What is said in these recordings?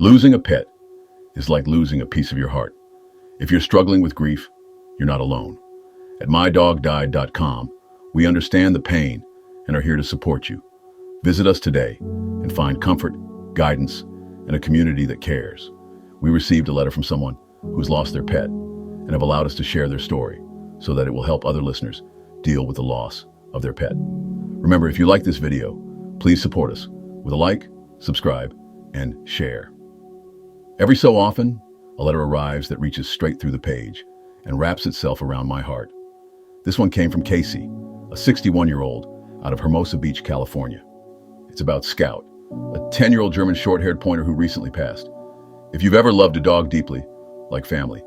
Losing a pet is like losing a piece of your heart. If you're struggling with grief, you're not alone. At mydogdied.com, we understand the pain and are here to support you. Visit us today and find comfort, guidance, and a community that cares. We received a letter from someone who's lost their pet and have allowed us to share their story so that it will help other listeners deal with the loss of their pet. Remember, if you like this video, please support us with a like, subscribe, and share. Every so often, a letter arrives that reaches straight through the page and wraps itself around my heart. This one came from Casey, a 61-year-old out of Hermosa Beach, California. It's about Scout, a 10-year-old German Shorthaired Pointer who recently passed. If you've ever loved a dog deeply, like family,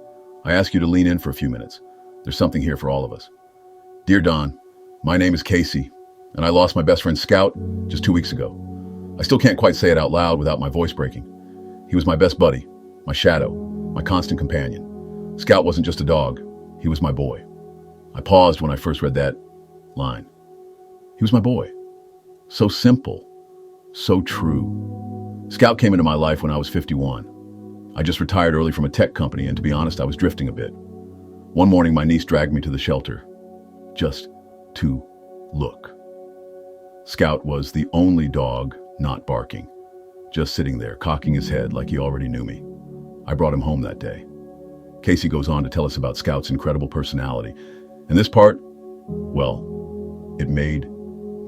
I ask you to lean in for a few minutes. There's something here for all of us. Dear Don, my name is Casey, and I lost my best friend Scout just 2 weeks ago. I still can't quite say it out loud without my voice breaking. He was my best buddy, my shadow, my constant companion. Scout wasn't just a dog, he was my boy. I paused when I first read that line. He was my boy. So simple, so true. Scout came into my life when I was 51. I just retired early from a tech company, and to be honest, I was drifting a bit. One morning, my niece dragged me to the shelter, just to look. Scout was the only dog not barking, just sitting there, cocking his head like he already knew me. I brought him home that day. Casey goes on to tell us about Scout's incredible personality. And this part, well, it made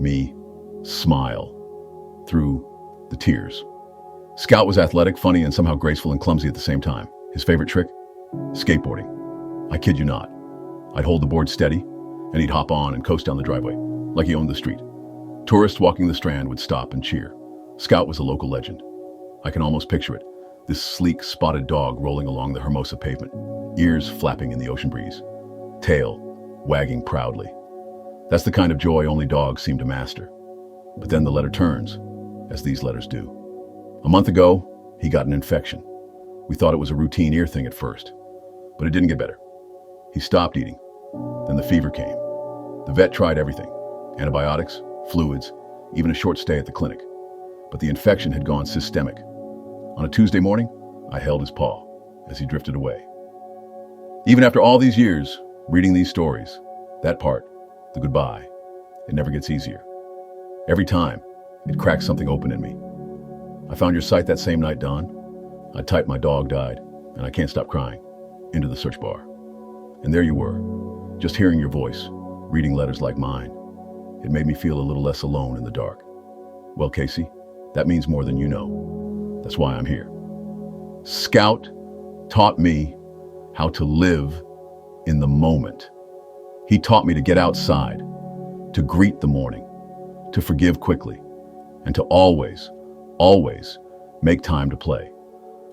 me smile through the tears. Scout was athletic, funny, and somehow graceful and clumsy at the same time. His favorite trick? Skateboarding. I kid you not. I'd hold the board steady, and he'd hop on and coast down the driveway, like he owned the street. Tourists walking the Strand would stop and cheer. Scout was a local legend. I can almost picture it. This sleek, spotted dog rolling along the Hermosa pavement, ears flapping in the ocean breeze, tail wagging proudly. That's the kind of joy only dogs seem to master. But then the letter turns, as these letters do. A month ago, he got an infection. We thought it was a routine ear thing at first, but it didn't get better. He stopped eating. Then the fever came. The vet tried everything, antibiotics, fluids, even a short stay at the clinic. But the infection had gone systemic. On a Tuesday morning, I held his paw as he drifted away. Even after all these years, reading these stories, that part, the goodbye, it never gets easier. Every time, it cracks something open in me. I found your site that same night, Don. I typed "my dog died," and I can't stop crying, into the search bar. And there you were, just hearing your voice, reading letters like mine. It made me feel a little less alone in the dark. Well, Casey, that means more than you know. That's why I'm here. Scout taught me how to live in the moment. He taught me to get outside, to greet the morning, to forgive quickly, and to always, always make time to play.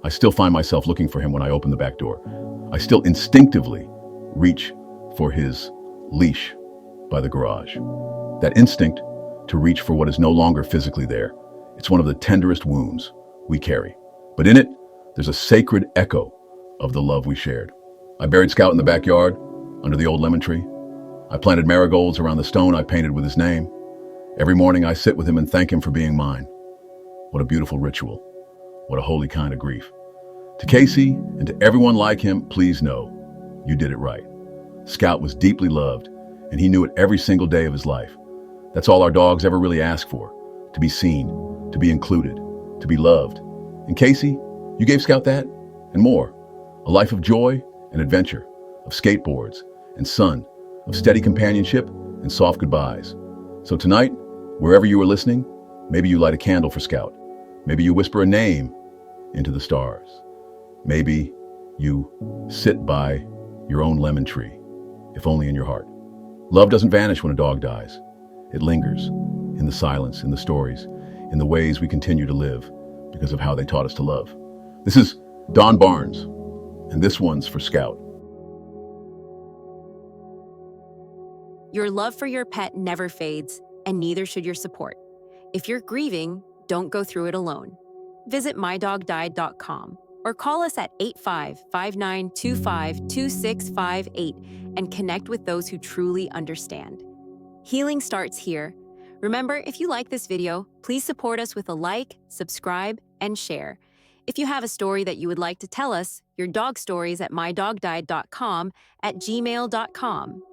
I still find myself looking for him when I open the back door. I still instinctively reach for his leash by the garage. That instinct to reach for what is no longer physically there, it's one of the tenderest wounds we carry. But in it, there's a sacred echo of the love we shared. I buried Scout in the backyard, under the old lemon tree. I planted marigolds around the stone I painted with his name. Every morning I sit with him and thank him for being mine. What a beautiful ritual. What a holy kind of grief. To Casey and to everyone like him, please know, you did it right. Scout was deeply loved, and he knew it every single day of his life. That's all our dogs ever really ask for, to be seen, to be included, to be loved. And Casey, you gave Scout that, and more. A life of joy and adventure, of skateboards and sun, of steady companionship and soft goodbyes. So tonight, wherever you are listening, maybe you light a candle for Scout. Maybe you whisper a name into the stars. Maybe you sit by your own lemon tree, if only in your heart. Love doesn't vanish when a dog dies. It lingers in the silence, in the stories, in the ways we continue to live because of how they taught us to love. This is Don Barnes, and this one's for Scout. Your love for your pet never fades, and neither should your support. If you're grieving, don't go through it alone. Visit mydogdied.com or call us at 85-5925-2658 and connect with those who truly understand. Healing starts here. Remember, if you like this video, please support us with a like, subscribe, and share. If you have a story that you would like to tell us, your dog stories at mydogdied.com at gmail.com.